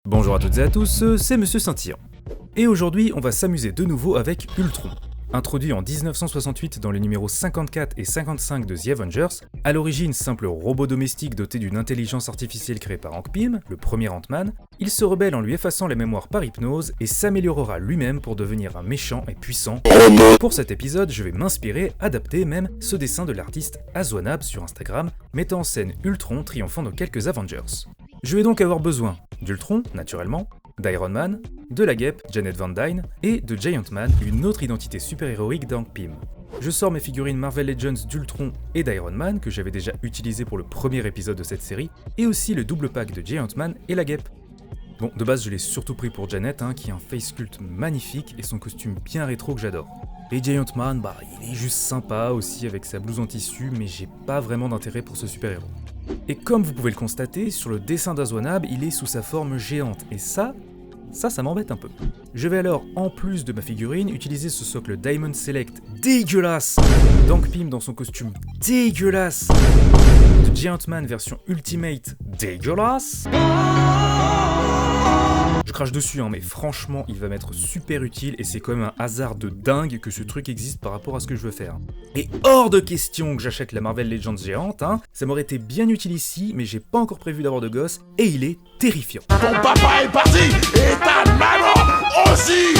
Bonjour à toutes et à tous, c'est Monsieur Saint-Cyr. Et aujourd'hui, on va s'amuser de nouveau avec Ultron. Introduit en 1968 dans les numéros 54 et 55 de The Avengers, à l'origine simple robot domestique doté d'une intelligence artificielle créée par Hank Pym, le premier Ant-Man, il se rebelle en lui effaçant la mémoire par hypnose et s'améliorera lui-même pour devenir un méchant et puissant. Pour cet épisode, je vais m'inspirer, adapter même, ce dessin de l'artiste Azwanab sur Instagram, mettant en scène Ultron triomphant dans quelques Avengers. Je vais donc avoir besoin d'Ultron, naturellement, d'Iron Man, de la Guêpe, Janet Van Dyne, et de Giant Man, une autre identité super-héroïque d'Hank Pym. Je sors mes figurines Marvel Legends d'Ultron et d'Iron Man, que j'avais déjà utilisé pour le premier épisode de cette série, et aussi le double pack de Giant Man et la Guêpe. Bon, de base je l'ai surtout pris pour Janet, qui a un face sculpt magnifique et son costume bien rétro que j'adore. Et Giant Man, il est juste sympa aussi avec sa blouse en tissu, mais j'ai pas vraiment d'intérêt pour ce super-héros. Et comme vous pouvez le constater, sur le dessin d'Azwanab, il est sous sa forme géante, et ça m'embête un peu. Je vais alors, en plus de ma figurine, utiliser ce socle Diamond Select dégueulasse d'Hank Pym dans son costume dégueulasse de Giant Man version Ultimate dégueulasse. Je crache dessus, mais franchement, il va m'être super utile et c'est quand même un hasard de dingue que ce truc existe par rapport à ce que je veux faire. Et hors de question que j'achète la Marvel Legends géante, ça m'aurait été bien utile ici, mais j'ai pas encore prévu d'avoir de gosse et il est terrifiant. Ton papa est parti et ta maman aussi.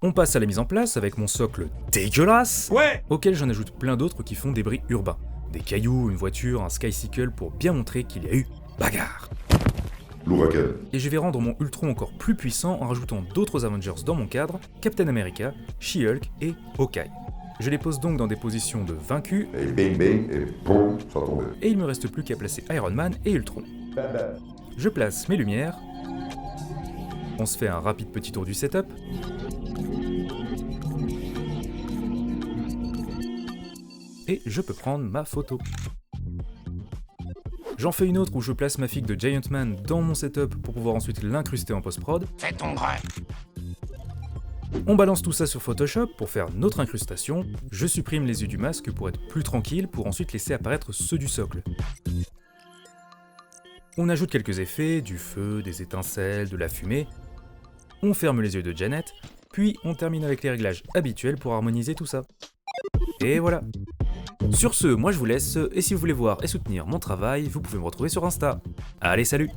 On passe à la mise en place avec mon socle dégueulasse, auquel j'en ajoute plein d'autres qui font des bris urbains. Des cailloux, une voiture, un skycycle pour bien montrer qu'il y a eu bagarre. L'ouragan. Et je vais rendre mon Ultron encore plus puissant en rajoutant d'autres Avengers dans mon cadre, Captain America, She-Hulk et Hawkeye. Je les pose donc dans des positions de vaincu, Et bing bing, et boum, ça tombe. et il me reste plus qu'à placer Iron Man et Ultron. Je place mes lumières, on se fait un rapide petit tour du setup, et je peux prendre ma photo. J'en fais une autre où je place ma figue de Giant Man dans mon setup pour pouvoir ensuite l'incruster en post-prod. Fais ton grain. On balance tout ça sur Photoshop pour faire notre incrustation. Je supprime les yeux du masque pour être plus tranquille pour ensuite laisser apparaître ceux du socle. On ajoute quelques effets, du feu, des étincelles, de la fumée. On ferme les yeux de Janet, puis on termine avec les réglages habituels pour harmoniser tout ça. Et voilà. Sur ce, moi je vous laisse, et si vous voulez voir et soutenir mon travail, vous pouvez me retrouver sur Insta. Allez, salut!